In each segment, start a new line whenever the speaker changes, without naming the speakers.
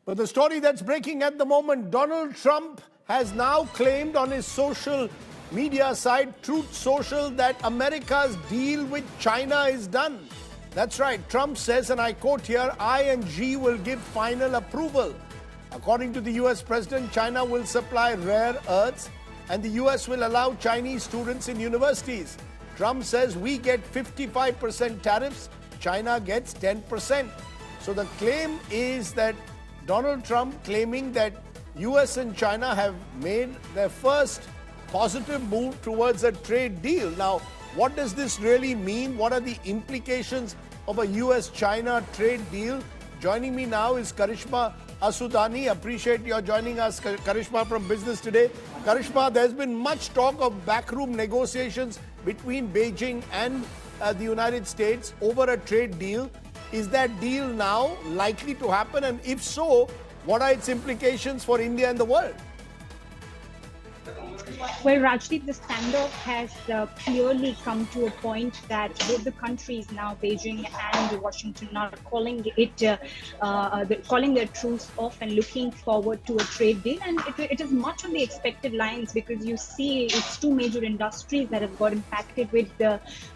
But the story that's breaking at the moment, Donald Trump has now claimed on his social media site, Truth Social, that America's deal with China is done. That's right. Trump says, and I quote here, "I&G will give final approval." According to the US president, China will supply rare earths and the US will allow Chinese students in universities. Trump says we get 55% tariffs, China gets 10%. So the claim is that Donald Trump claiming that US and China have made their first positive move towards a trade deal. Now, what does this really mean? What are the implications of a US-China trade deal? Joining me now is Karishma Asudani. Appreciate your joining us, Karishma, from Business Today. Karishma, there's been much talk of backroom negotiations between Beijing and the United States over a trade deal. Is that deal now likely to happen? And if so, what are its implications for India and the world?
Well, Rajdeep, the standoff has clearly come to a point that both the countries now, Beijing and Washington, are calling their truce off and looking forward to a trade deal. And it is much on the expected lines, because you see it's two major industries that have got impacted, with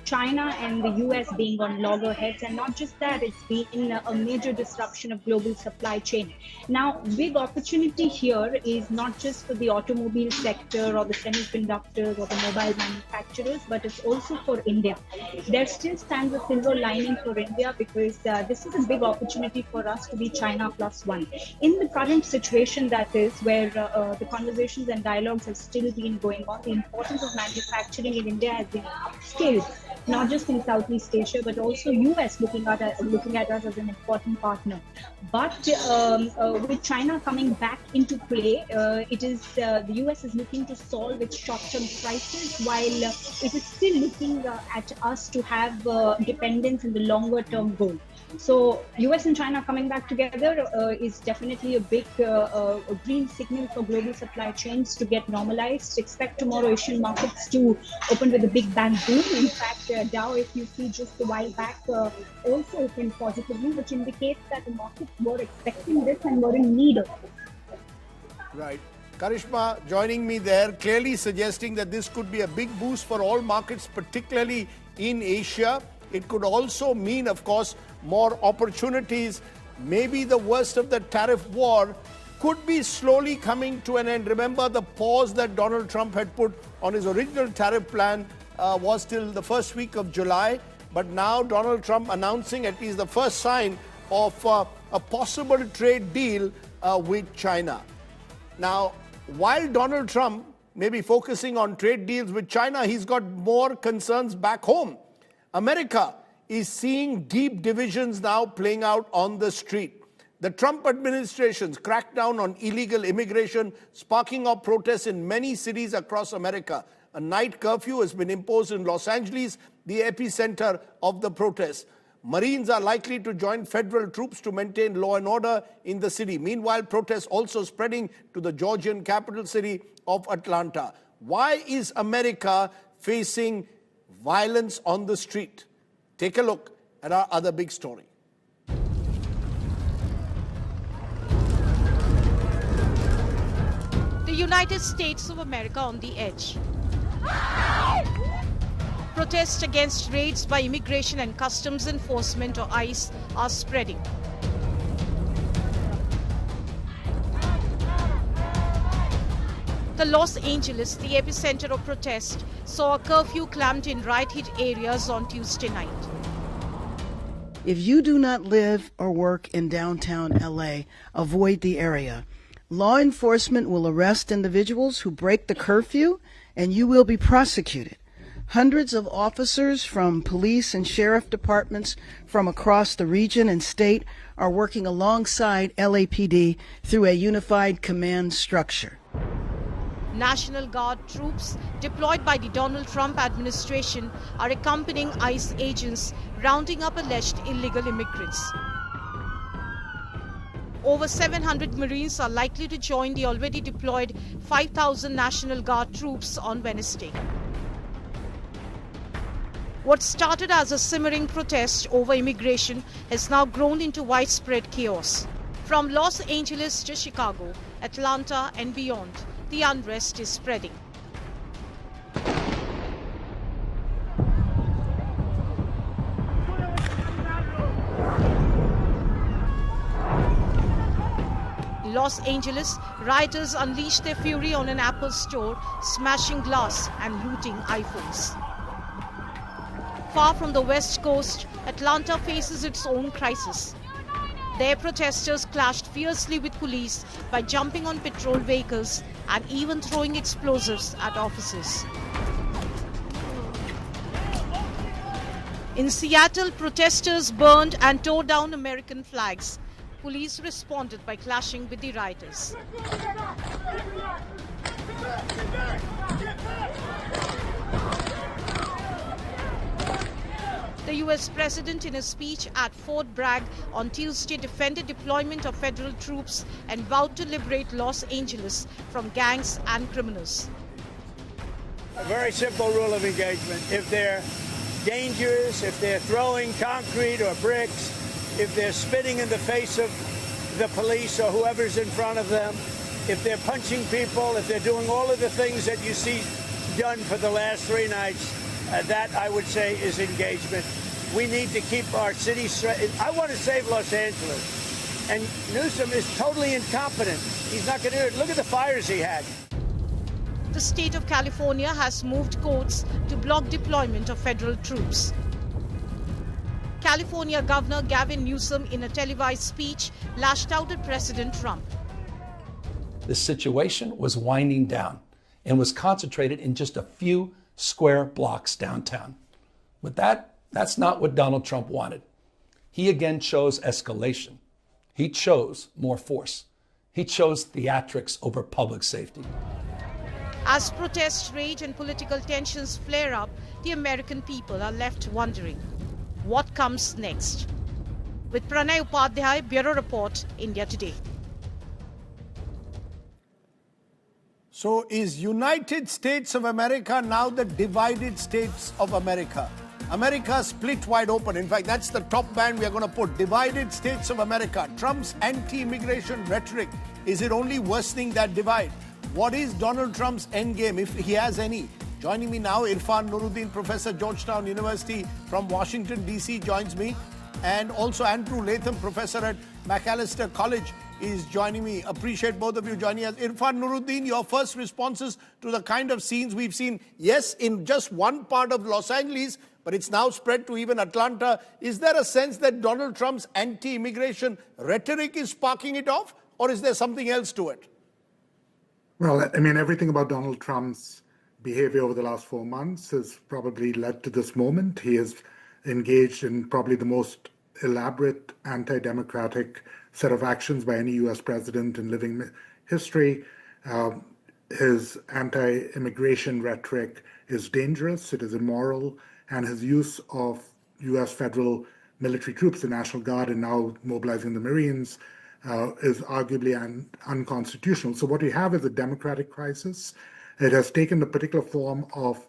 China and the US being on loggerheads. And not just that, it's been a major disruption of global supply chain. Now, big opportunity here is not just for the automobile sector or the semiconductors or the mobile manufacturers, but it's also for India. There still stands a silver lining for India, because this is a big opportunity for us to be China +1. In the current situation, that is, where the conversations and dialogues have still been going on, the importance of manufacturing in India has been upscaled, not just in Southeast Asia, but also US looking at us as an important partner. But with China coming back into play, the US is looking to solve its short-term crisis, while it is still looking at us to have dependence in the longer-term goal. So US and China coming back together is definitely a big green signal for global supply chains to get normalized. Expect tomorrow Asian markets to open with a big bang boom. In fact, Dow, if you see just a while back, also opened positively, which indicates that the markets were expecting this and were in need of it.
Right. Karishma joining me there, clearly suggesting that this could be a big boost for all markets, particularly in Asia. It could also mean, of course, more opportunities. Maybe the worst of the tariff war could be slowly coming to an end. Remember, the pause that Donald Trump had put on his original tariff plan was till the first week of July. But now Donald Trump announcing at least the first sign of a possible trade deal with China. Now, while Donald Trump may be focusing on trade deals with China, he's got more concerns back home. America is seeing deep divisions now playing out on the street. The Trump administration's crackdown on illegal immigration sparking up protests in many cities across America. A night curfew has been imposed in Los Angeles, the epicenter of the protests. Marines are likely to join federal troops to maintain law and order in the city. Meanwhile, protests also spreading to the Georgian capital city of Atlanta. Why is America facing violence on the street? Take a look at our other big story.
The United States of America on the edge. Protests against raids by Immigration and Customs Enforcement, or ICE, are spreading. The Los Angeles, the epicenter of protest, saw a curfew clamped in riot-hit areas on Tuesday night.
If you do not live or work in downtown LA, avoid the area. Law enforcement will arrest individuals who break the curfew, and you will be prosecuted. Hundreds of officers from police and sheriff departments from across the region and state are working alongside LAPD through a unified command structure.
National Guard troops deployed by the Donald Trump administration are accompanying ICE agents rounding up alleged illegal immigrants. Over 700 Marines are likely to join the already deployed 5,000 National Guard troops on Wednesday. What started as a simmering protest over immigration has now grown into widespread chaos. From Los Angeles to Chicago, Atlanta and beyond, the unrest is spreading. In Los Angeles, rioters unleashed their fury on an Apple store, smashing glass and looting iPhones. Far from the West Coast, Atlanta faces its own crisis. There, protesters clashed fiercely with police by jumping on patrol vehicles and even throwing explosives at officers. In Seattle, protesters burned and tore down American flags. Police responded by clashing with the rioters. The US President, in a speech at Fort Bragg on Tuesday, defended deployment of federal troops and vowed to liberate Los Angeles from gangs and criminals.
A very simple rule of engagement. If they're dangerous, if they're throwing concrete or bricks, if they're spitting in the face of the police or whoever's in front of them, if they're punching people, if they're doing all of the things that you see done for the last 3 nights, that, I would say, is engagement. We need to keep our city straight. I want to save Los Angeles. And Newsom is totally incompetent. He's not going to do it. Look at the fires he had.
The state of California has moved courts to block deployment of federal troops. California Governor Gavin Newsom, in a televised speech, lashed out at President Trump.
The situation was winding down and was concentrated in just a few square blocks downtown. But that's not what Donald Trump wanted. He again chose escalation. He chose more force. He chose theatrics over public safety.
As protests rage and political tensions flare up, the American people are left wondering, what comes next? With Pranay Upadhyay, Bureau Report, India Today.
So is United States of America now the divided states of America? America split wide open. In fact, that's the top band we are going to put. Divided states of America. Trump's anti-immigration rhetoric, is it only worsening that divide? What is Donald Trump's endgame, if he has any? Joining me now, Irfan Nuruddin, Professor, Georgetown University from Washington, D.C. joins me. And also Andrew Latham, Professor at Macalester College, is joining me. Appreciate both of you joining us. Irfan Nuruddin, your first responses to the kind of scenes we've seen, yes, in just one part of Los Angeles, but it's now spread to even Atlanta. Is there a sense that Donald Trump's anti-immigration rhetoric is sparking it off, or is there something else to it?
Well, I mean, everything about Donald Trump's behavior over the last 4 months has probably led to this moment. He is engaged in probably the most elaborate anti-democratic set of actions by any U.S. president in living history. His anti-immigration rhetoric is dangerous, it is immoral, and his use of U.S. federal military troops, the National Guard, and now mobilizing the Marines, is arguably unconstitutional. So what we have is a democratic crisis. It has taken the particular form of,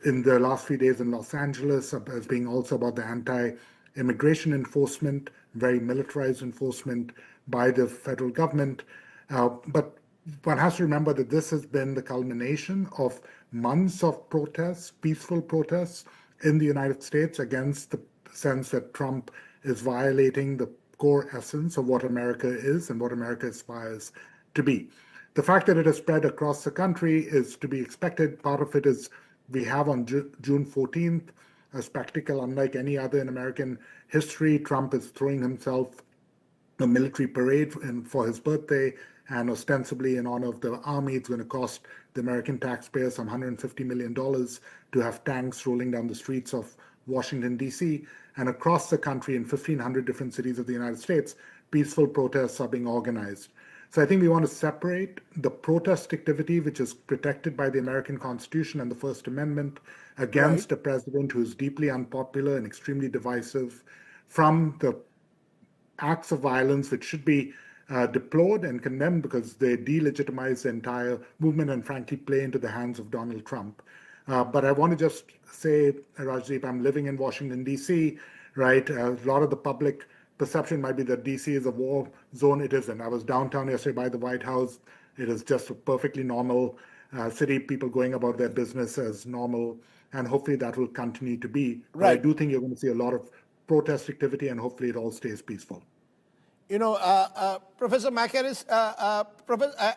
in the last few days in Los Angeles, as being also about the anti-immigration enforcement, very militarized enforcement by the federal government. But one has to remember that this has been the culmination of months of protests, peaceful protests in the United States against the sense that Trump is violating the core essence of what America is and what America aspires to be. The fact that it has spread across the country is to be expected. Part of it is we have on June 14th a spectacle unlike any other in American history. Trump is throwing himself a military parade for his birthday, and ostensibly in honor of the army. It's going to cost the American taxpayer some $150 million to have tanks rolling down the streets of Washington, D.C. And across the country in 1,500 different cities of the United States, peaceful protests are being organized. So I think we want to separate the protest activity, which is protected by the American Constitution and the First Amendment, against a president who is deeply unpopular and extremely divisive, from the acts of violence which should be deplored and condemned because they delegitimize the entire movement and frankly play into the hands of Donald Trump. But I want to just say, Rajdeep, I'm living in Washington, D.C., right? A lot of the public perception might be that DC is a war zone. It isn't. I was downtown yesterday by the White House. It is just a perfectly normal city, people going about their business as normal, and hopefully that will continue to be. But I
Right.
do think you're going to see a lot of protest activity, and hopefully it all stays peaceful.
You know, Professor Professor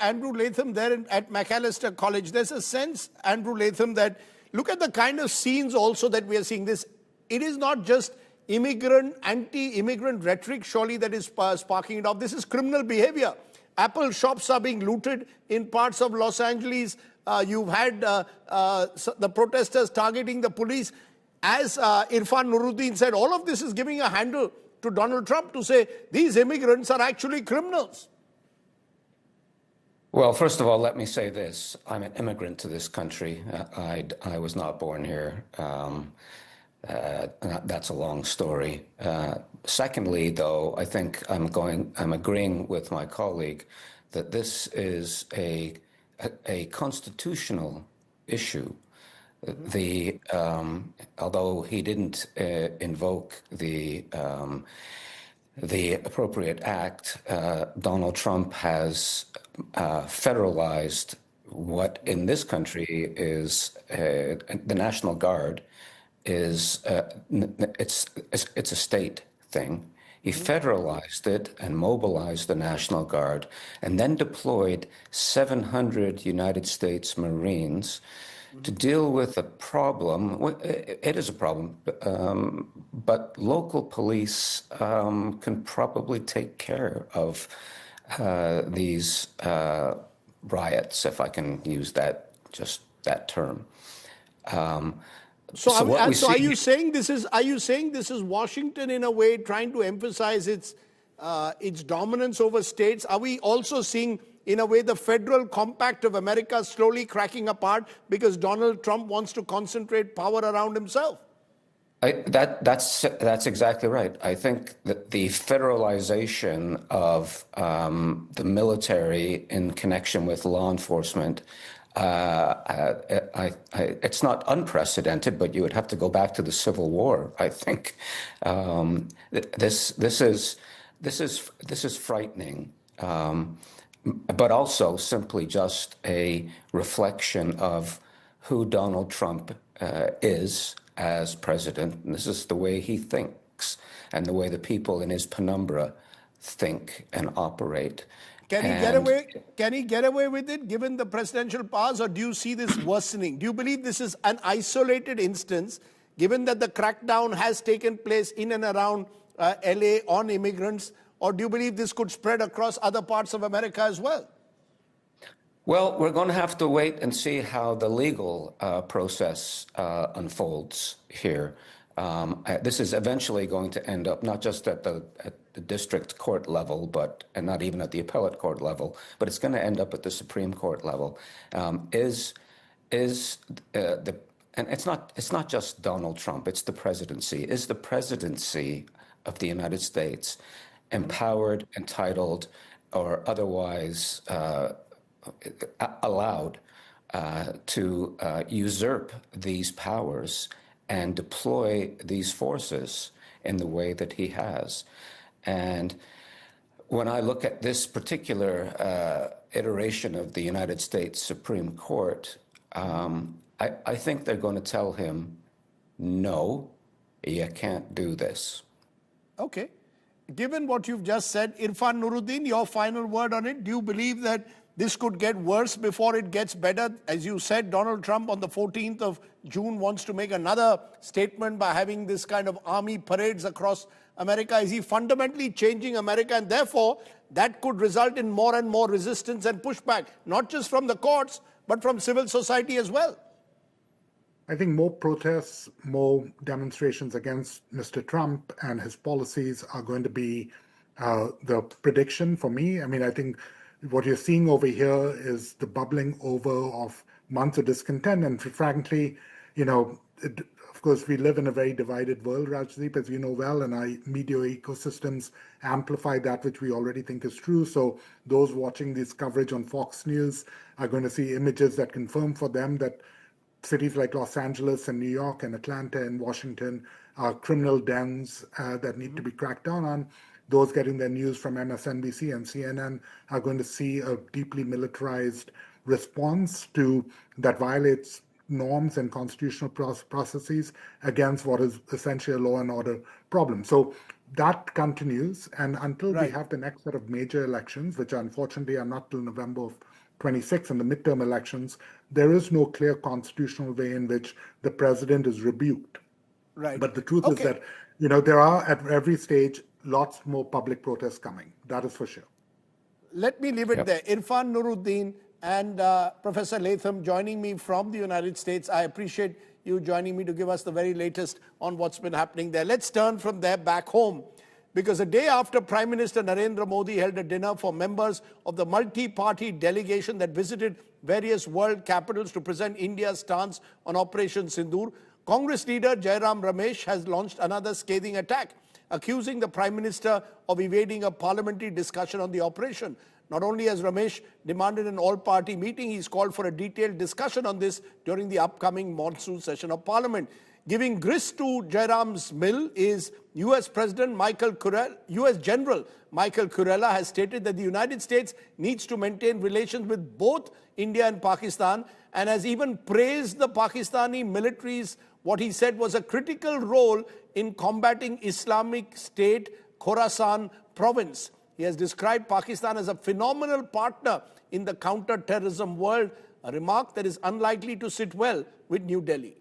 Andrew Latham there at Macalester College, there's a sense, Andrew Latham, that look at the kind of scenes also that we are seeing. It is not just anti-immigrant rhetoric, surely, that is sparking it off. This is criminal behavior. Apple shops are being looted in parts of Los Angeles. You've had the protesters targeting the police. As Irfan Nuruddin said, all of this is giving a handle to Donald Trump to say these immigrants are actually criminals.
Well, first of all, let me say this. I'm an immigrant to this country. I was not born here. That's a long story. Secondly, though, I think I'm agreeing with my colleague that this is a constitutional issue. Although he didn't invoke the appropriate act, Donald Trump has federalized what in this country is the National Guard. It's a state thing. He federalized it and mobilized the National Guard, and then deployed 700 United States Marines to deal with a problem. It is a problem, but local police can probably take care of these riots, if I can use that term.
Are you saying this is Washington in a way trying to emphasize its dominance over states? Are we also seeing, in a way, the federal compact of America slowly cracking apart because Donald Trump wants to concentrate power around himself?
That's exactly right. I think that the federalization of the military in connection with law enforcement, it's not unprecedented, but you would have to go back to the Civil War. I think this is frightening, but also simply just a reflection of who Donald Trump is as president. And this is the way he thinks and the way the people in his penumbra think and operate.
Can he get away with it given the presidential powers, or do you see this worsening? Do you believe this is an isolated instance, given that the crackdown has taken place in and around LA on immigrants, or do you believe this could spread across other parts of America as well?
Well, we're going to have to wait and see how the legal process unfolds here. This is eventually going to end up not just at the district court level, and not even at the appellate court level, but it's going to end up at the Supreme Court level. And it's not just Donald Trump; it's the presidency. Is the presidency of the United States empowered, entitled, or otherwise allowed to usurp these powers and deploy these forces in the way that he has? And when I look at this particular iteration of the United States Supreme Court, I think they're going to tell him, no, you can't do this.
Okay. Given what you've just said, Irfan Nuruddin, your final word on it. Do you believe that this could get worse before it gets better? As you said, Donald Trump on the 14th of June wants to make another statement by having this kind of army parades across America. Is he fundamentally changing America? And therefore, that could result in more and more resistance and pushback, not just from the courts, but from civil society as well.
I think more protests, more demonstrations against Mr. Trump and his policies are going to be the prediction for me. I mean, I think what you're seeing over here is the bubbling over of months of discontent. And frankly, of course, we live in a very divided world, Rajdeep, as you know well, and our media ecosystems amplify that which we already think is true. So those watching this coverage on Fox News are going to see images that confirm for them that cities like Los Angeles and New York and Atlanta and Washington are criminal dens that need to be cracked down on. those getting their news from MSNBC and CNN are going to see a deeply militarized response to that violates norms and constitutional processes against what is essentially a law and order problem. So that continues, and until we have the next set of major elections, which unfortunately are not till November of 26 and the midterm elections, there is no clear constitutional way in which the president is rebuked.
Right.
But the truth is that, there are at every stage lots more public protests coming. That is for sure.
Let me leave it there. Irfan Nuruddin and Professor Latham joining me from the United States. I appreciate you joining me to give us the very latest on what's been happening there. Let's turn from there back home, because a day after Prime Minister Narendra Modi held a dinner for members of the multi-party delegation that visited various world capitals to present India's stance on Operation Sindoor, Congress leader Jairam Ramesh has launched another scathing attack, accusing the Prime Minister of evading a parliamentary discussion on the operation. Not only has Ramesh demanded an all-party meeting, he's called for a detailed discussion on this during the upcoming monsoon session of Parliament. Giving grist to Jairam's mill is US General Michael Kurella has stated that the United States needs to maintain relations with both India and Pakistan, and has even praised the Pakistani military's, what he said was a critical role in combating Islamic State Khorasan province. He has described Pakistan as a phenomenal partner in the counter-terrorism world, a remark that is unlikely to sit well with New Delhi.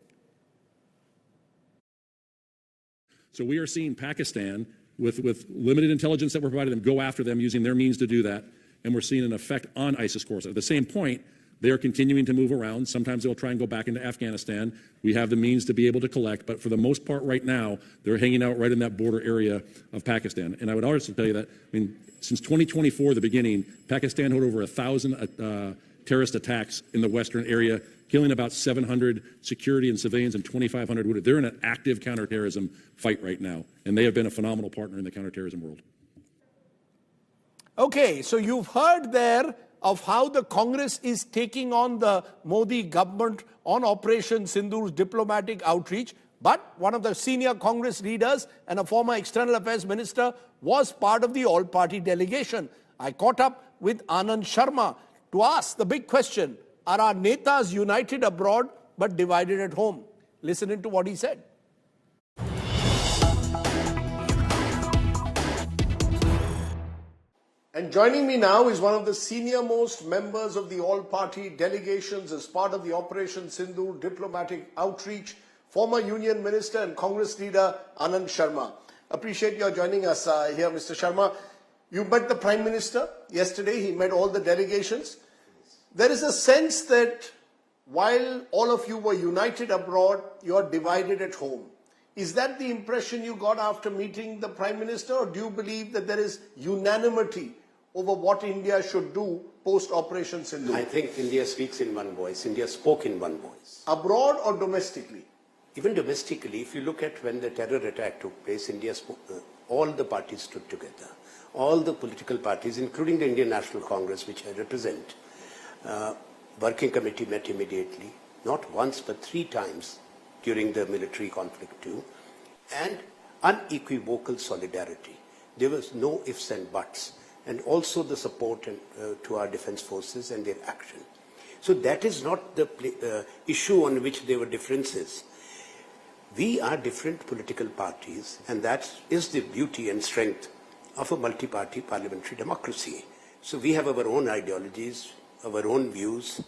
So we are seeing Pakistan, with limited intelligence that we're providing them, go after them using their means to do that. And we're seeing an effect on ISIS course. At the same point, they are continuing to move around. Sometimes they'll try and go back into Afghanistan. We have the means to be able to collect, but for the most part right now, they're hanging out right in that border area of Pakistan. And I would also tell you that, since 2024, the beginning, Pakistan had over 1,000 terrorist attacks in the western area, killing about 700 security and civilians and 2,500 wounded. They're in an active counterterrorism fight right now, and they have been a phenomenal partner in the counterterrorism world.
Okay, so you've heard there of how the Congress is taking on the Modi government on Operation Sindoor's diplomatic outreach. But one of the senior Congress leaders and a former External Affairs Minister was part of the all-party delegation. I caught up with Anand Sharma to ask the big question: are our netas united abroad but divided at home? Listen into what he said. And joining me now is one of the senior-most members of the all-party delegations as part of the Operation Sindoor diplomatic outreach, former Union Minister and Congress leader Anand Sharma. Appreciate your joining us here, Mr. Sharma. You met the Prime Minister yesterday. He met all the delegations. There is a sense that while all of you were united abroad, you are divided at home. Is that the impression you got after meeting the Prime Minister, or do you believe that there is unanimity over what India should do post-Operation Sindoor?
I think India speaks in one voice. India spoke in one voice.
Abroad or domestically?
Even domestically, if you look at when the terror attack took place, India spoke, all the parties stood together. All the political parties, including the Indian National Congress, which I represent, working committee met immediately, not once but 3 times during the military conflict too, and unequivocal solidarity. There was no ifs and buts, and also the support to our defense forces and their action. So that is not the issue on which there were differences. We are different political parties, and that is the beauty and strength of a multi-party parliamentary democracy. So we have our own ideologies, our own views.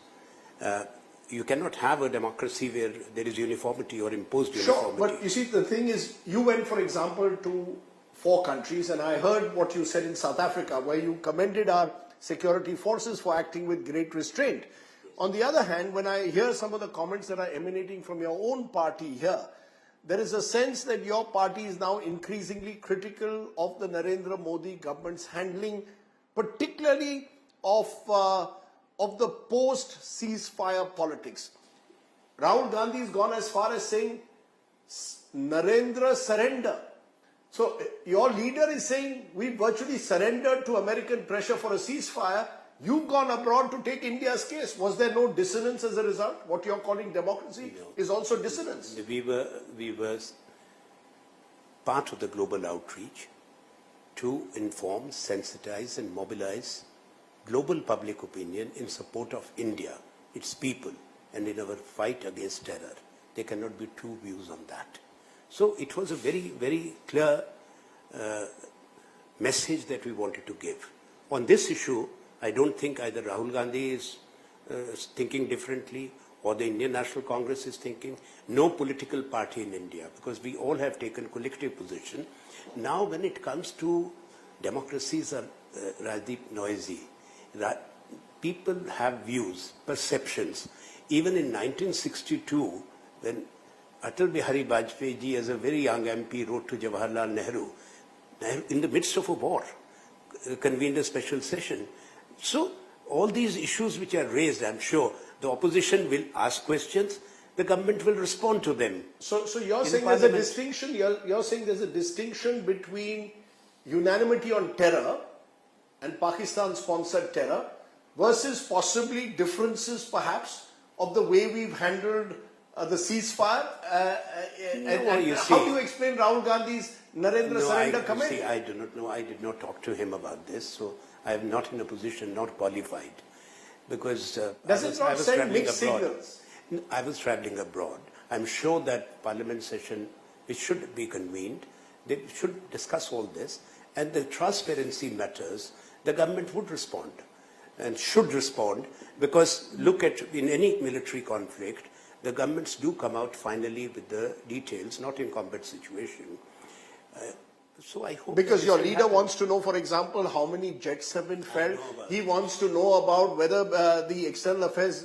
You cannot have a democracy where there is uniformity or imposed uniformity.
Sure, but you see, the thing is, you went, for example, to 4 countries, and I heard what you said in South Africa, where you commended our security forces for acting with great restraint. On the other hand, when I hear some of the comments that are emanating from your own party here, there is a sense that your party is now increasingly critical of the Narendra Modi government's handling, particularly of the post-ceasefire politics. Rahul Gandhi has gone as far as saying, Narendra surrender. So your leader is saying, we virtually surrendered to American pressure for a ceasefire. You've gone abroad to take India's case. Was there no dissonance as a result? What you're calling democracy is also dissonance.
We were part of the global outreach. to inform, sensitize and mobilize global public opinion in support of India, its people, and in our fight against terror. There cannot be two views on that. So it was a very, very clear message that we wanted to give. On this issue, I don't think either Rahul Gandhi is thinking differently or the Indian National Congress is thinking. No political party in India, because we all have taken collective position. Now when it comes to democracies are, Rajdeep, noisy. People have views, perceptions. Even in 1962, when Atal Bihari Vajpayee ji, as a very young MP, wrote to Jawaharlal Nehru, in the midst of a war, convened a special session. So all these issues which are raised, I'm sure, the opposition will ask questions, the government will respond to them.
So you're saying there's a distinction, you're saying there's a distinction between unanimity on terror and Pakistan-sponsored terror versus possibly differences perhaps of the way we've handled the ceasefire. How do you explain Rahul Gandhi's Narendra surrender comment?
See, I do not know. I did not talk to him about this, so I am not in a position, not qualified. Because
does it not send mixed signals?
I was traveling abroad. I'm sure that Parliament session, which should be convened, they should discuss all this, and the transparency matters. The government would respond and should respond, because look at, in any military conflict, the governments do come out finally with the details, not in combat situation. So I hope...
Because your leader wants to know, for example, how many jets have been felled. He wants to know about whether the External Affairs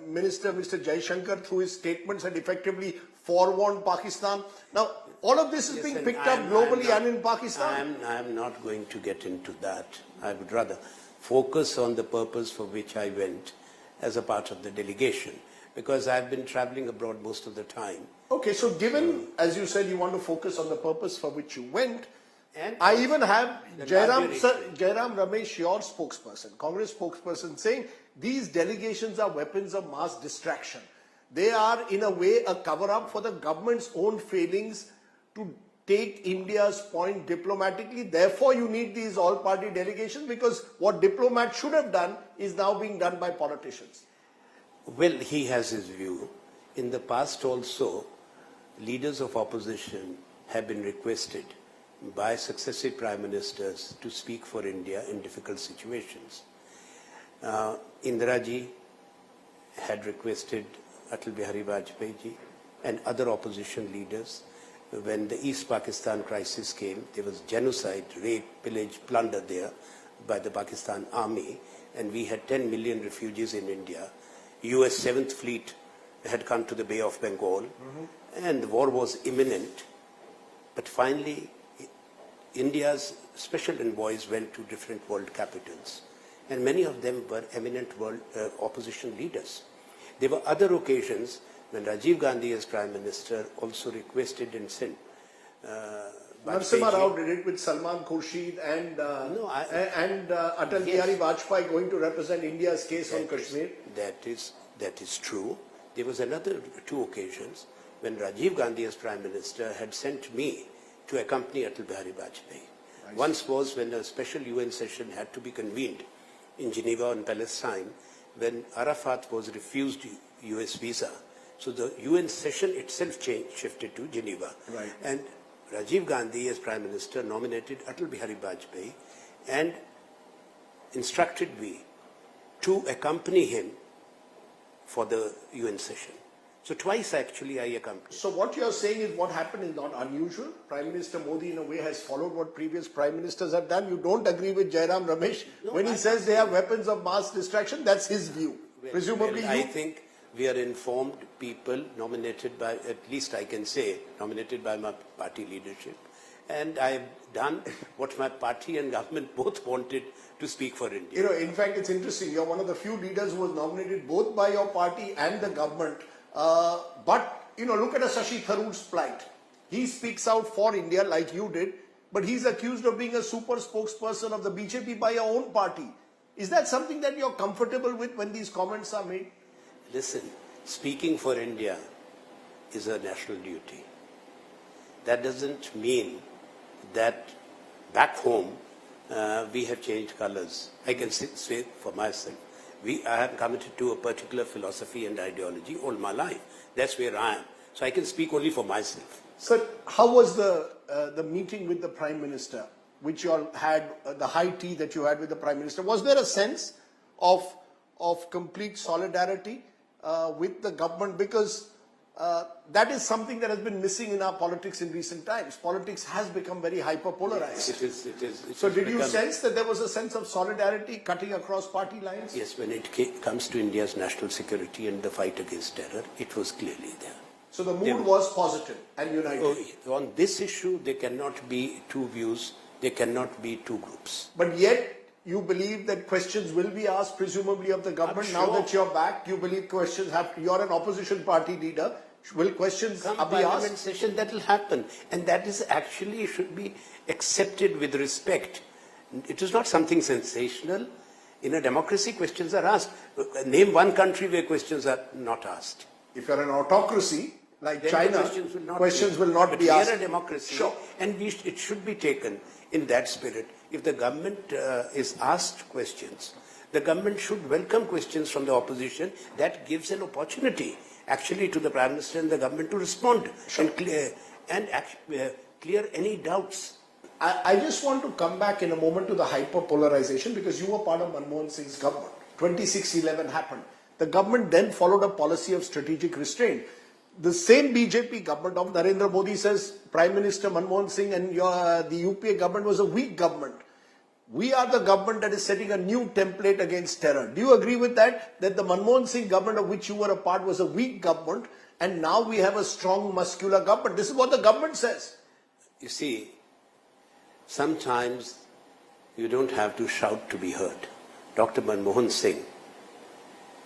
Minister, Mr. Jaishankar, through his statements had effectively forewarned Pakistan. Now, all of this is being picked up globally and in Pakistan.
I'm not going to get into that. I would rather focus on the purpose for which I went as a part of the delegation, because I've been traveling abroad most of the time.
Okay, so given, as you said, you want to focus on the purpose for which you went, and I even have Jairam Ramesh, your spokesperson, Congress spokesperson, saying these delegations are weapons of mass distraction. They are, in a way, a cover-up for the government's own failings to take India's point diplomatically. Therefore, you need these all-party delegations, because what diplomats should have done is now being done by politicians.
Well, he has his view. In the past also, leaders of opposition have been requested by successive prime ministers to speak for India in difficult situations. Indira ji had requested Atal Bihari Vajpayee ji and other opposition leaders. When the East Pakistan crisis came, there was genocide, rape, pillage, plunder there by the Pakistan army, and we had 10 million refugees in India. US 7th Fleet had come to the Bay of Bengal, and the war was imminent. But finally, India's special envoys went to different world capitals, and many of them were eminent world opposition leaders. There were other occasions when Rajiv Gandhi as Prime Minister also requested and sent.
Narasimha Rao did it with Salman Khurshid and Atal Bihari Vajpayee going to represent India's case on Kashmir.
That is true. There was another two occasions when Rajiv Gandhi as Prime Minister had sent me to accompany Atal Bihari Vajpayee. Once was when a special UN session had to be convened in Geneva in Palestine, when Arafat was refused US visa. So the UN session itself shifted to Geneva.
Right.
And Rajiv Gandhi as Prime Minister nominated Atal Bihari Vajpayee and instructed me to accompany him for the UN session. So twice actually I accompanied.
So what you're saying is what happened is not unusual. Prime Minister Modi in a way has followed what previous Prime Ministers have done. You don't agree with Jairam Ramesh when he says they are weapons of mass distraction. That's his view. Presumably
I think we are informed people nominated by, at least I can say, nominated by my party leadership. And I've done what my party and government both wanted to speak for India.
You know, in fact, it's interesting. You're one of the few leaders who was nominated both by your party and the government. But, you know, look at a Shashi Tharoor's plight. He speaks out for India like you did, but he's accused of being a super spokesperson of the BJP by your own party. Is that something that you're comfortable with when these comments are made?
Listen, speaking for India is a national duty. That doesn't mean that back home, we have changed colors. I can say for myself. I have committed to a particular philosophy and ideology all my life. That's where I am. So I can speak only for myself.
Sir, how was the meeting with the Prime Minister, which you all had, the high tea that you had with the Prime Minister? Was there a sense of complete solidarity with the government? Because that is something that has been missing in our politics in recent times. Politics has become very hyper-polarized.
Yes, it is.
So did you sense that there was a sense of solidarity cutting across party lines?
Yes, when it comes to India's national security and the fight against terror, it was clearly there.
So the mood was positive and united.
On this issue, there cannot be two views, there cannot be two groups.
But yet, you believe that questions will be asked, presumably, of the government. Now that you're back, you believe questions you're an opposition party leader. Will questions be asked?
Session, that will happen. And that is actually should be accepted with respect. It is not something sensational. In a democracy, questions are asked. Name one country where questions are not asked.
If you're an autocracy, like
then
China, questions will not be asked.
We are a democracy, and it should be taken in that spirit. If the government is asked questions, the government should welcome questions from the opposition. That gives an opportunity actually to the Prime Minister and the government to respond and clear any doubts.
I just want to come back in a moment to the hyper-polarization, because you were part of Manmohan Singh's government. 26/11 happened. The government then followed a policy of strategic restraint. The same BJP government of Narendra Modi says Prime Minister Manmohan Singh and the UPA government was a weak government. We are the government that is setting a new template against terror. Do you agree with that? That the Manmohan Singh government of which you were a part was a weak government, and now we have a strong, muscular government. This is what the government says.
You see, sometimes you don't have to shout to be heard. Dr. Manmohan Singh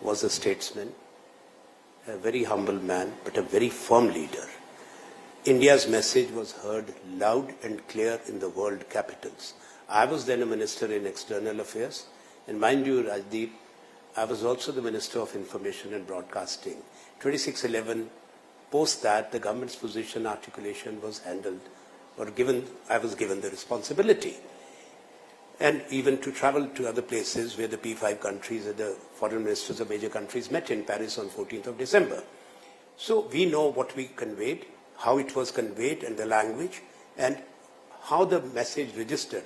was a statesman, a very humble man, but a very firm leader. India's message was heard loud and clear in the world capitals. I was then a minister in external affairs, and mind you, Rajdeep, I was also the Minister of Information and Broadcasting. 26/11, post that, the government's position articulation was handled, or I was given the responsibility. And even to travel to other places where the P5 countries and the foreign ministers of major countries met in Paris on 14th of December. So we know what we conveyed, how it was conveyed, and the language, and how the message registered.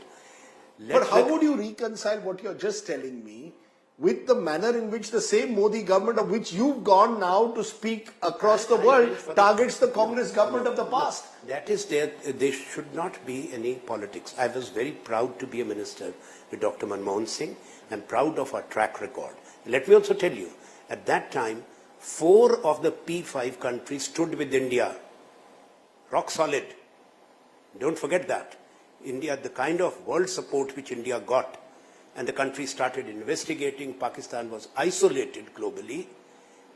But how would you reconcile what you're just telling me with the manner in which the same Modi government, of which you've gone now to speak across the world, targets the Congress government of the past?
That is, there should not be any politics. I was very proud to be a minister with Dr. Manmohan Singh. I'm proud of our track record. Let me also tell you, at that time, 4 of the P5 countries stood with India, rock solid. Don't forget that. India, the kind of world support which India got, and the country started investigating. Pakistan was isolated globally.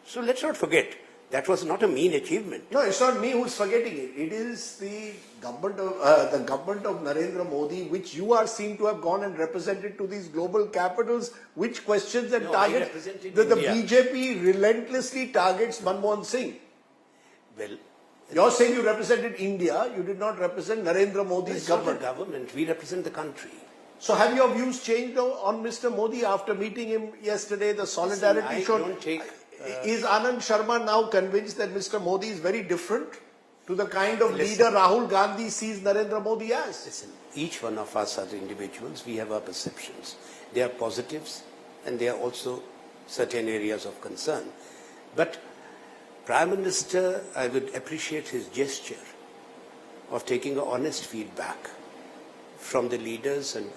So let's not forget, that was not a mean achievement.
No, it's not me who's forgetting it. It is the government of Narendra Modi, which you are seen to have gone and represented to these global capitals, which questions and targets. The BJP relentlessly targets Manmohan Singh.
Well,
you're saying you represented India, you did not represent Narendra Modi's government.
Not the government, we represent the country.
So have your views changed on Mr. Modi after meeting him yesterday, the solidarity show? Is Anand Sharma now convinced that Mr. Modi is very different to the kind of leader Rahul Gandhi sees Narendra Modi as?
Listen, each one of us as individuals, we have our perceptions. There are positives and there are also certain areas of concern. But Prime Minister, I would appreciate his gesture of taking an honest feedback from the leaders and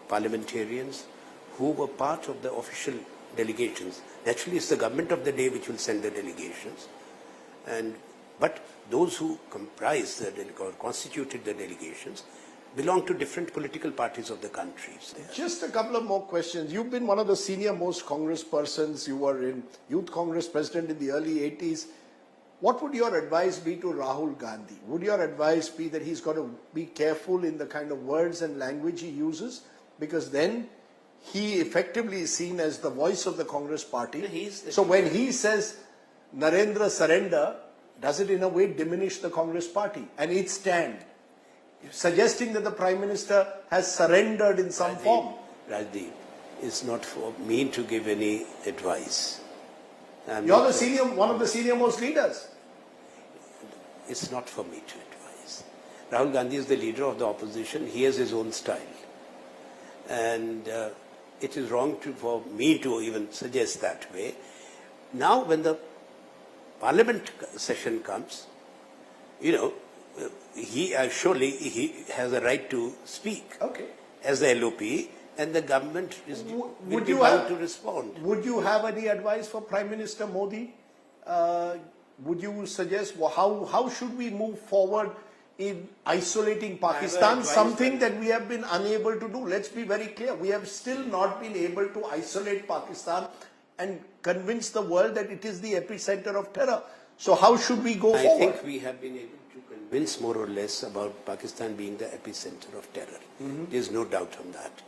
parliamentarians who were part of the official delegations. Naturally, it's the government of the day which will send the delegations. But those who comprise or constituted the delegations belong to different political parties of the countries.
Just a couple of more questions. You've been one of the senior most Congress persons. You were in Youth Congress president in the early 80s. What would your advice be to Rahul Gandhi? Would your advice be that he's got to be careful in the kind of words and language he uses? Because then he effectively is seen as the voice of the Congress party. So when he says Narendra surrender, does it in a way diminish the Congress party and its stand? suggesting that the Prime Minister has surrendered in some form.
Rajdeep, it's not for me to give any advice.
You're one of the senior most leaders.
It's not for me to advise. Rahul Gandhi is the leader of the opposition. He has his own style. And it is wrong for me to even suggest that way. Now, when the Parliament session comes, surely he has a right to speak as the LOP, and the government will be bound to respond.
Would you have any advice for Prime Minister Modi? Would you suggest how should we move forward in isolating Pakistan, something that we have been unable to do? Let's be very clear. We have still not been able to isolate Pakistan and convince the world that it is the epicenter of terror. So how should we go forward?
I think we have been able to convince more or less about Pakistan being the epicenter of terror. There's no doubt on that.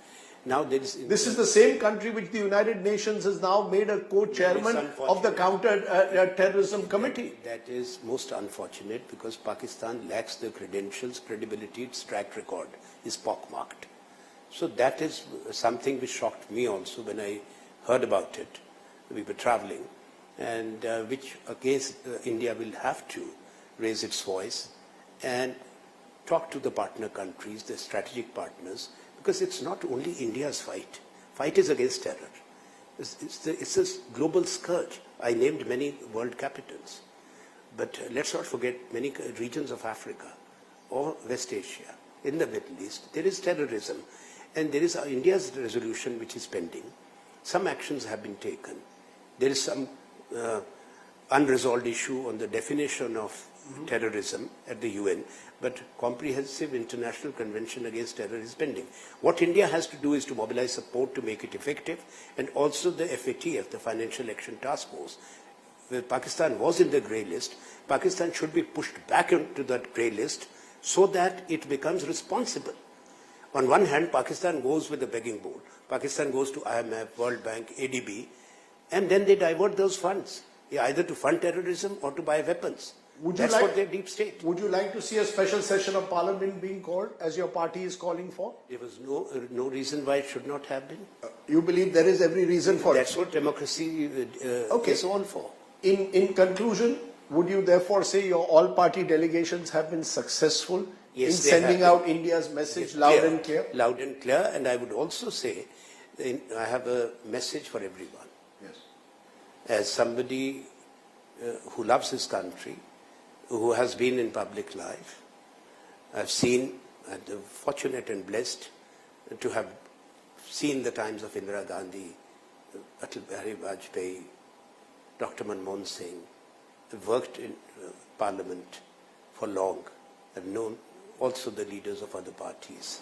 Now this
is the same country which the United Nations has now made a co-chairman of the counter-terrorism committee.
That is most unfortunate because Pakistan lacks the credentials, credibility, its track record is pockmarked. So that is something which shocked me also when I heard about it. We were traveling, and which against India will have to raise its voice and talk to the partner countries, the strategic partners, because it's not only India's fight. Fight is against terror. It's a global scourge. I named many world capitals. But let's not forget many regions of Africa or West Asia, in the Middle East, there is terrorism. And there is India's resolution which is pending. Some actions have been taken. There is some unresolved issue on the definition of terrorism at the UN, but comprehensive international convention against terror is pending. What India has to do is to mobilize support to make it effective, and also the FATF, the Financial Action Task Force. Where Pakistan was in the grey list, Pakistan should be pushed back into that grey list so that it becomes responsible. On one hand, Pakistan goes with the begging bowl. Pakistan goes to IMF, World Bank, ADB, and then they divert those funds, either to fund terrorism or to buy weapons. That's what their deep state.
Would you like to see a special session of Parliament being called, as your party is calling for?
There was no reason why it should not have been.
You believe there is every reason for
That's what democracy is all for.
In conclusion, would you therefore say your all-party delegations have been successful in sending out India's message loud and clear?
Loud and clear, and I would also say, I have a message for everyone.
Yes.
As somebody who loves his country, who has been in public life, I've seen, I'm fortunate and blessed to have seen the times of Indira Gandhi, Atal Bihari Vajpayee, Dr. Manmohan Singh. I've worked in Parliament for long. I've known also the leaders of other parties.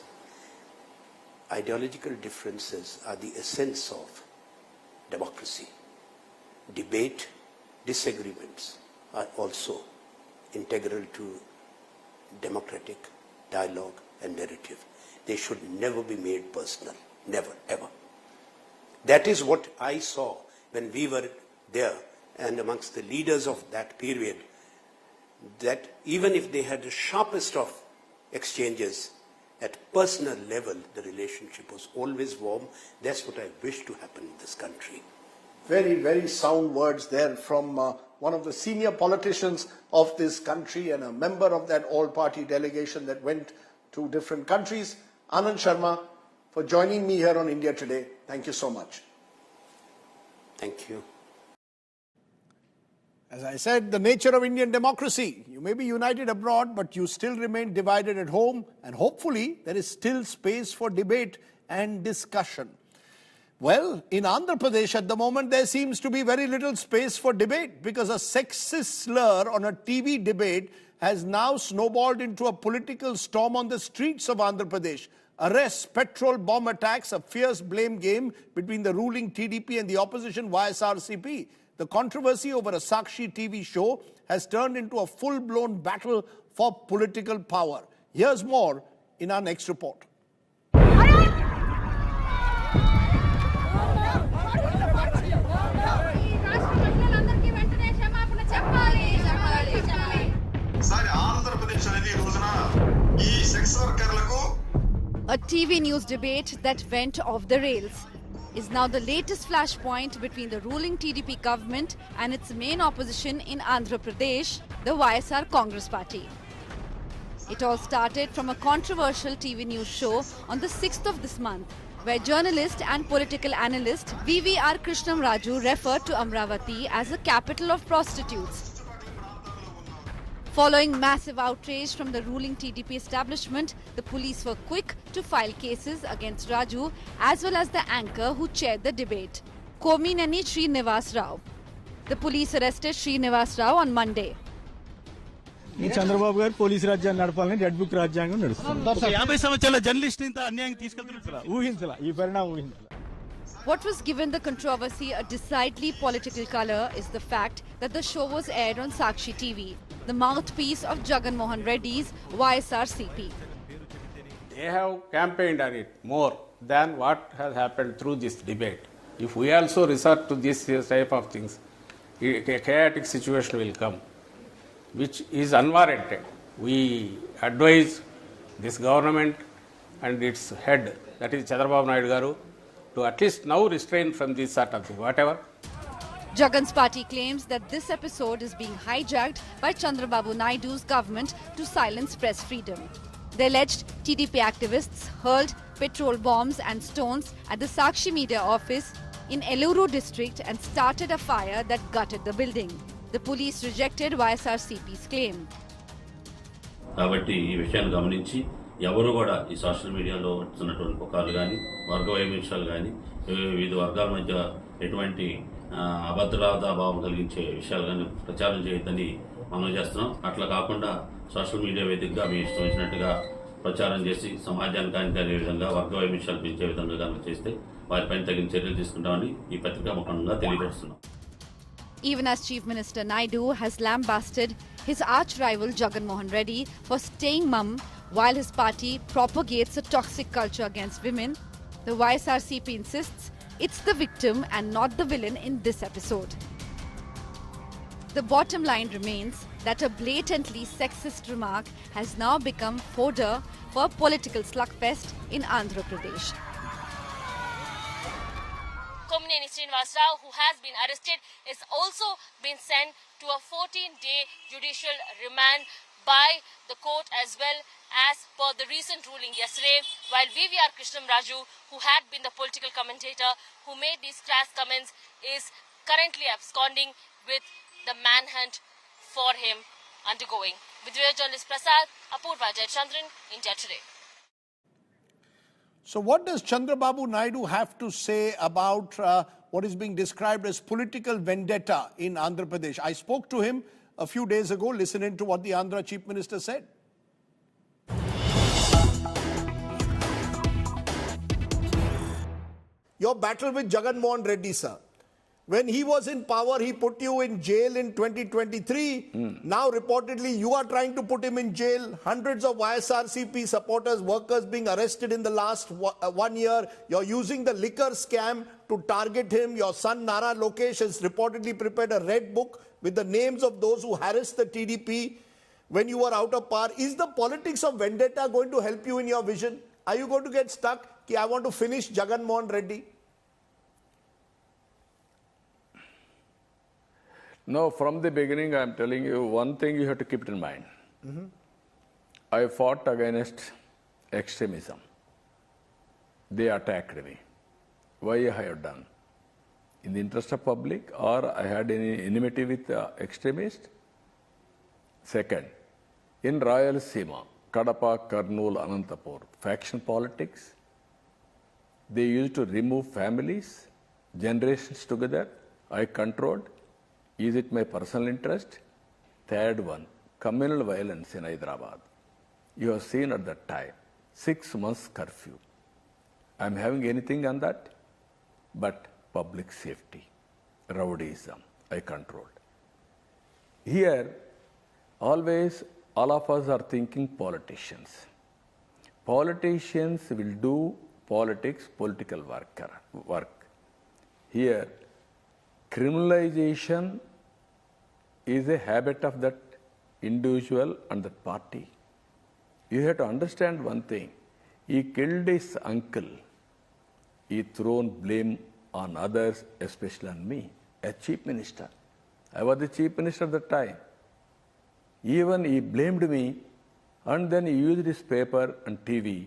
Ideological differences are the essence of democracy. Debate, disagreements are also integral to democratic dialogue and narrative. They should never be made personal. Never, ever. That is what I saw when we were there and amongst the leaders of that period, that even if they had the sharpest of exchanges, at personal level, the relationship was always warm. That's what I wish to happen in this country.
Very, very sound words there from one of the senior politicians of this country and a member of that all-party delegation that went to different countries. Anand Sharma, for joining me here on India Today. Thank you so much.
Thank you.
As I said, the nature of Indian democracy. You may be united abroad, but you still remain divided at home, and hopefully there is still space for debate and discussion. Well, in Andhra Pradesh at the moment, there seems to be very little space for debate because a sexist slur on a TV debate has now snowballed into a political storm on the streets of Andhra Pradesh. Arrests, petrol bomb attacks, a fierce blame game between the ruling TDP and the opposition YSRCP. The controversy over a Sakshi TV show has turned into a full-blown battle for political power. Here's more in our next report.
Sex A TV news debate that went off the rails is now the latest flashpoint between the ruling TDP government and its main opposition in Andhra Pradesh, the YSR Congress Party. It all started from a controversial TV news show on the 6th of this month, where journalist and political analyst VVR Krishnam Raju referred to Amravati as a capital of prostitutes. Following massive outrage from the ruling TDP establishment, the police were quick to file cases against Raju as well as the anchor who chaired the debate, Komineni Srinivas Rao. The police arrested Srinivas Rao on Monday.
Chandrababu గారు police రాజ్యాన్ని నడపాలని red book రాజ్యాంగం నడుస్తుంది 50 సంవత్సరాల journalist ఇంత అన్యాయం తీసుకెళ్తున్నారు ఊహించలా ఈ పరిణామం ఊహించలా.
What was given the controversy a decidedly political color is the fact that the show was aired on Sakshi TV, the mouthpiece of Jagan Mohan Reddy's YSRCP.
They have campaigned on it more than what has happened through this debate. If we also resort to this type of things, a chaotic situation will come, which is unwarranted. We advise this government and its head, that is Chandrababu Naidu Garu, to at least now restrain from this sort of thing, whatever.
Jagan's party claims that this episode is being hijacked by Chandrababu Naidu's government to silence press freedom. The alleged TDP activists hurled petrol bombs and stones at the Sakshi Media office in Eluru district and started a fire that gutted the building. The police rejected YSRCP's claim.
కాబట్టి ఈ విషయాన్ని గమనించి ఎవరు కూడా ఈ social మీడియాలో వస్తున్నటువంటి పుకార్లు కానీ వర్గ వైవిధ్యాలు కానీ వివిధ వర్గాల మధ్య ఎటువంటి అభద్రతాభావం కలిగించే విషయాలు కానీ ప్రచారం చేయొద్దని మనం చేస్తున్నాం. అట్లా కాకుండా సోషల్ మీడియా వేదికగా మీ ఇష్టం వచ్చినట్టుగా ప్రచారం చేసి సమాజానికి హానికరే విధంగా వర్గ వైవిధ్యాలు పెంచే విధంగా కనుక చేస్తే వారిపైన తగిన చర్యలు తీసుకుంటామని ఈ పత్రికా ముఖంగా తెలియజేస్తున్నాం.
Even as Chief Minister Naidu has lambasted his arch-rival Jagan Mohan Reddy for staying mum while his party propagates a toxic culture against women, the YSRCP insists it's the victim and not the villain in this episode. The bottom line remains that a blatantly sexist remark has now become fodder for a political slugfest in Andhra Pradesh.
Komineni Srinivas Rao, who has been arrested, is also been sent to a 14-day judicial remand by the court as well as per the recent ruling yesterday, while VVR Krishnam Raju, who had been the political commentator who made these crass comments, is currently absconding with the manhunt for him undergoing. Video journalist Prasad, Apurva Jayachandran, India Today.
So what does Chandrababu Naidu have to say about what is being described as political vendetta in Andhra Pradesh? I spoke to him a few days ago. Listen in to what the Andhra Chief Minister said. Your battle with Jagan Mohan Reddy, sir. When he was in power, he put you in jail in 2023. Now, reportedly, you are trying to put him in jail. Hundreds of YSRCP supporters, workers being arrested in the last 1 year. You're using the liquor scam to target him. Your son, Nara Lokesh, has reportedly prepared a red book with the names of those who harassed the TDP when you were out of power. Is the politics of vendetta going to help you in your vision? Are you going to get stuck? I want to finish Jagan Mohan Reddy.
No, from the beginning, I'm telling you one thing you have to keep it in mind. I fought against extremism. They attacked me. Why I have done? In the interest of public, or I had any enmity with extremists? Second, in Rayalaseema, Kadapa, Kurnool, Anantapur, faction politics, they used to remove families, generations together. I controlled. Is it my personal interest? Third one, communal violence in Hyderabad. You have seen at that time, 6 months curfew. I'm having anything on that, but public safety, rowdyism, I controlled. Here, always, all of us are thinking politicians. Politicians will do politics, political work. Here, criminalization is a habit of that individual and that party. You have to understand one thing. He killed his uncle. He thrown blame on others, especially on me, as chief minister. I was the chief minister at the time. Even he blamed me, and then he used his paper and TV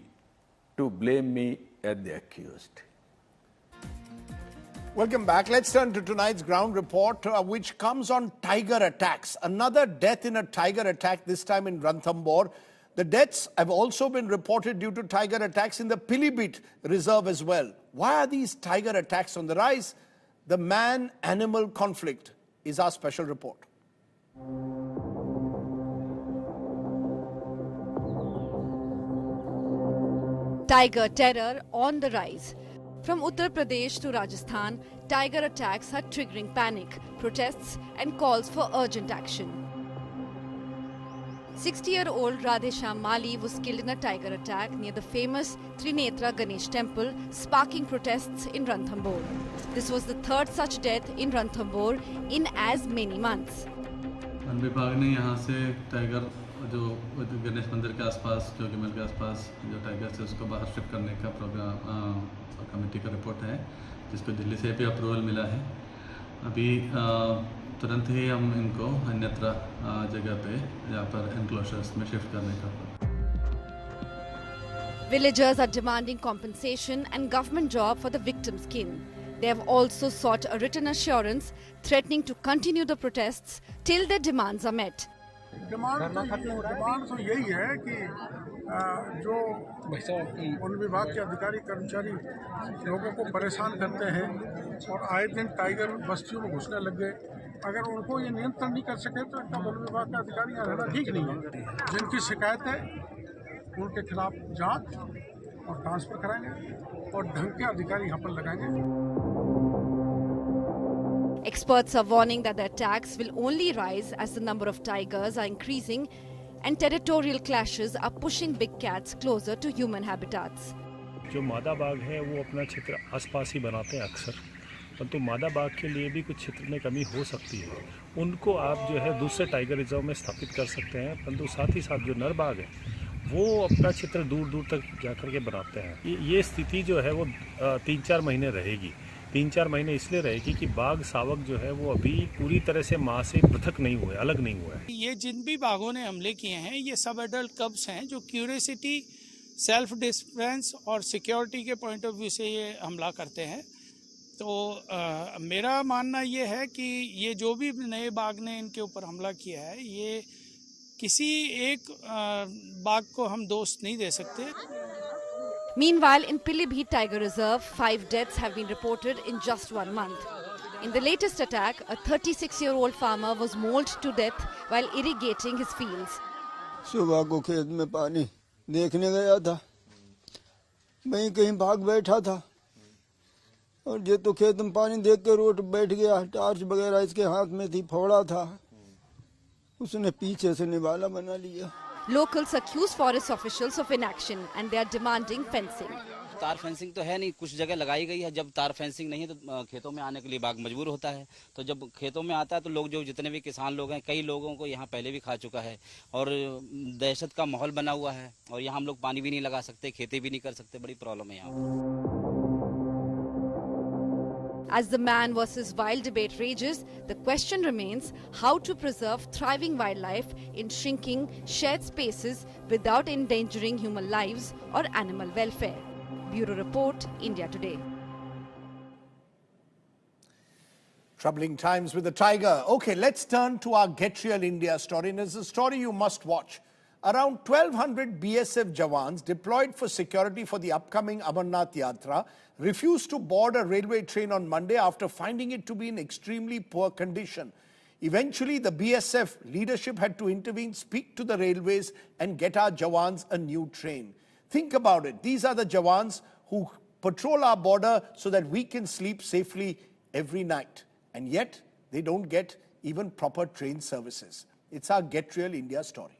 to blame me as the accused.
Welcome back. Let's turn to tonight's ground report, which comes on tiger attacks. Another death in a tiger attack, this time in Ranthambore. The deaths have also been reported due to tiger attacks in the Pilibhit reserve as well. Why are these tiger attacks on the rise? The man-animal conflict is our special report.
Tiger terror on the rise. From Uttar Pradesh to Rajasthan, tiger attacks are triggering panic, protests and calls for urgent action. 60-year-old Rajdeep Mali was killed in a tiger attack near the famous Trinetra Ganesh temple, sparking protests in Ranthambore. This was the third such death in Ranthambore in as many months.
One विभाग ने यहाँ से tiger जो गणेश मंदिर के आसपास, जोगी महल के आसपास जो टाइगर से उसको बाहर शिफ्ट करने का प्रोग्राम कमेटी का रिपोर्ट है, जिसको दिल्ली से भी अप्रूवल मिला है. अभी तुरंत ही हम इनको अन्यत्र जगह पे यहाँ पर एनक्लोजर्स में शिफ्ट करने का.
Villagers are demanding compensation and government job for the victims' kin. They have also sought a written assurance, threatening to continue the protests till their demands are met.
Demand तो यही है कि जो one विभाग के अधिकारी कर्मचारी लोगों को परेशान करते हैं और आए दिन टाइगर बस्तियों में घुसने लग गए, अगर उनको ये नियंत्रण नहीं कर सके तो वन विभाग के अधिकारी यहाँ रहना ठीक नहीं है. जिनकी शिकायत है उनके खिलाफ जांच और ट्रांसफर कराएंगे और ढंग के अधिकारी यहाँ पर लगाएंगे.
Experts are warning that the attacks will only rise as the number of tigers are increasing and territorial clashes are pushing big cats closer to human habitats.
जो मादा बाघ है वो अपना क्षेत्र आसपास ही बनाते हैं अक्सर, परंतु मादा बाघ के लिए भी कुछ क्षेत्र में कमी हो सकती है. उनको आप जो है दूसरे टाइगर रिजर्व में स्थापित कर सकते हैं, परंतु साथ ही साथ जो नर बाघ है वो अपना क्षेत्र दूर दूर तक जाकर के बनाते हैं. ये स्थिति जो है वो 3-4 महीने रहेगी. 3-4 महीने इसलिए रहेगी कि बाघ सावक जो है वो अभी पूरी तरह से माँ से पृथक नहीं हुए, अलग नहीं हुए.
ये जिन भी बाघों ने हमले किए हैं ये सब एडल्ट कब्स हैं जो क्यूरियोसिटी, सेल्फ डिफेंस और सिक्योरिटी के पॉइंट ऑफ व्यू से ये हमला करते हैं. तो मेरा मानना ये है कि ये जो भी नए बाघ ने इनके ऊपर हमला किया है, ये किसी एक बाघ को हम दोष नहीं दे सकते.
Meanwhile, in Pilibhit Tiger Reserve, 5 deaths have been reported in just 1 month. In the latest attack, a 36-year-old farmer was mauled to death while irrigating his fields.
सुबह को खेत में पानी देखने गया था, मैं कहीं भाग बैठा था और ये तो खेत में पानी देख के रोड बैठ गया. टार्च वगैरह इसके हाथ में थी, फोड़ा था, उसने पीछे से निवाला बना लिया.
Locals accuse forest officials of inaction and they are demanding fencing.
तार फेंसिंग तो है नहीं, कुछ जगह लगाई गई है. जब तार फेंसिंग नहीं है तो खेतों में आने के लिए बाघ मजबूर होता है. तो जब खेतों में आता है तो लोग जो जितने भी किसान लोग हैं, कई लोगों को यहाँ पहले भी खा चुका है और दहशत का माहौल बना हुआ है. और यहाँ हम लोग पानी भी नहीं लगा सकते, खेती भी नहीं कर सकते. बड़ी प्रॉब्लम है यहाँ.
As the man versus wild debate rages, the question remains how to preserve thriving wildlife in shrinking, shared spaces without endangering human lives or animal welfare. Bureau Report, India Today.
Troubling times with the tiger. Okay, let's turn to our Get Real India story, and it's a story you must watch. Around 1,200 BSF Jawans deployed for security for the upcoming Amarnath Yatra refused to board a railway train on Monday after finding it to be in extremely poor condition. Eventually, the BSF leadership had to intervene, speak to the railways and get our Jawans a new train. Think about it. These are the Jawans who patrol our border so that we can sleep safely every night. And yet, they don't get even proper train services. It's our Get Real India story.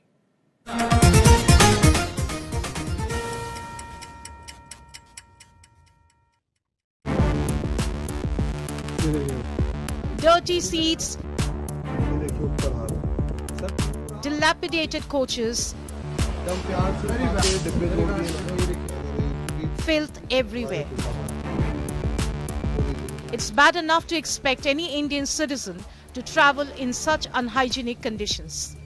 Dirty seats, dilapidated coaches, filth everywhere. It's bad enough to expect any Indian citizen to travel in such unhygienic conditions.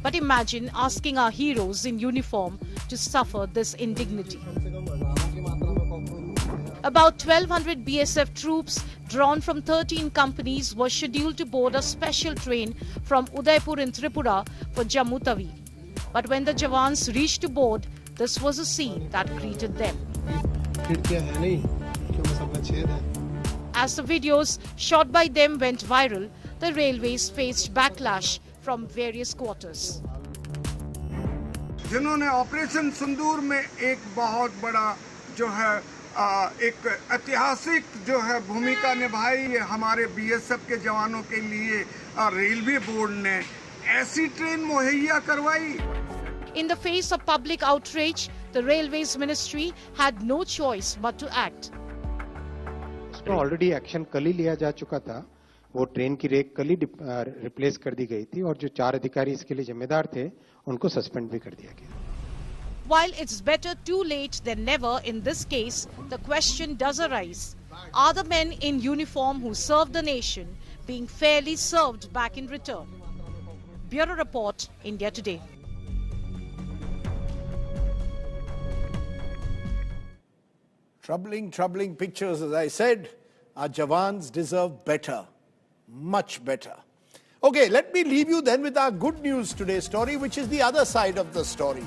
But imagine asking our heroes in uniform to suffer this indignity. About 1,200 BSF troops drawn from 13 companies were scheduled to board a special train from Udaipur in Tripura for Jammu Tawi. But when the Jawans reached to board, this was a scene that greeted them. As the videos shot by them went viral, the railways faced backlash from various quarters.
जिन्होंने operation सिंदूर में एक बहुत बड़ा जो है एक ऐतिहासिक जो है भूमिका निभाई हमारे बीएसएफ के जवानों के लिए रेलवे बोर्ड ने ऐसी ट्रेन मुहैया करवाई.
In the face of public outrage, the Railways Ministry had no choice but to act.
उसमें ऑलरेडी एक्शन कल ही लिया जा चुका था. वो ट्रेन की रेक कल ही रिप्लेस कर दी गई थी और जो 4 अधिकारी इसके लिए जिम्मेदार थे उनको सस्पेंड भी कर दिया गया.
While it's better too late than never in this case, the question does arise. Are the men in uniform who served the nation being fairly served back in return? Bureau Report, India Today.
Troubling pictures, as I said. Our Jawans deserve better, much better. Okay, let me leave you then with our good news today story, which is the other side of the story.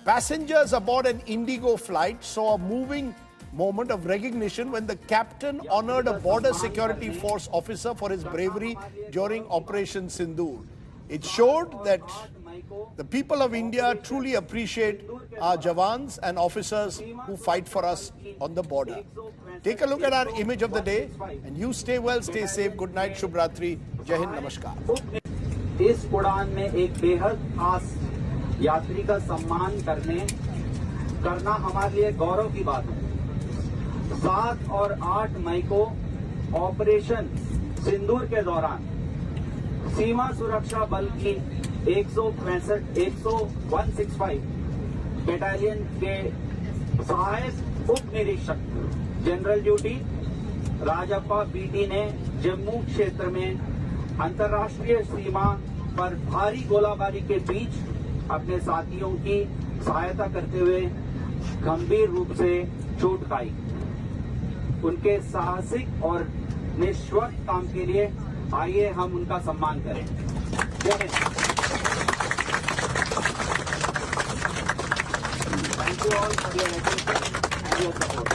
Passengers aboard an Indigo flight saw a moving moment of recognition when the captain honored a border security force officer for his bravery during Operation Sindoor. It showed that the people of India truly appreciate our Jawans and officers who fight for us on the border. Take a look at our image of the day, and you stay well, stay safe. Good night, Shubh Ratri. Jai Hind, Namaskar.
इस उड़ान में एक बेहद खास यात्री का सम्मान करना हमारे लिए गौरव की बात है. 7 और 8 मई को ऑपरेशन सिंदूर के दौरान सीमा सुरक्षा बल की 165 बटालियन के सहायक उप निरीक्षक जनरल ड्यूटी राजप्पा बीटी ने जम्मू क्षेत्र में अंतर्राष्ट्रीय सीमा पर भारी गोलाबारी के बीच अपने साथियों की सहायता करते हुए गंभीर रूप से चोट खाई. उनके साहसिक और निस्वार्थ काम के लिए आइए हम उनका सम्मान करें. Thank you all for your attention and your support.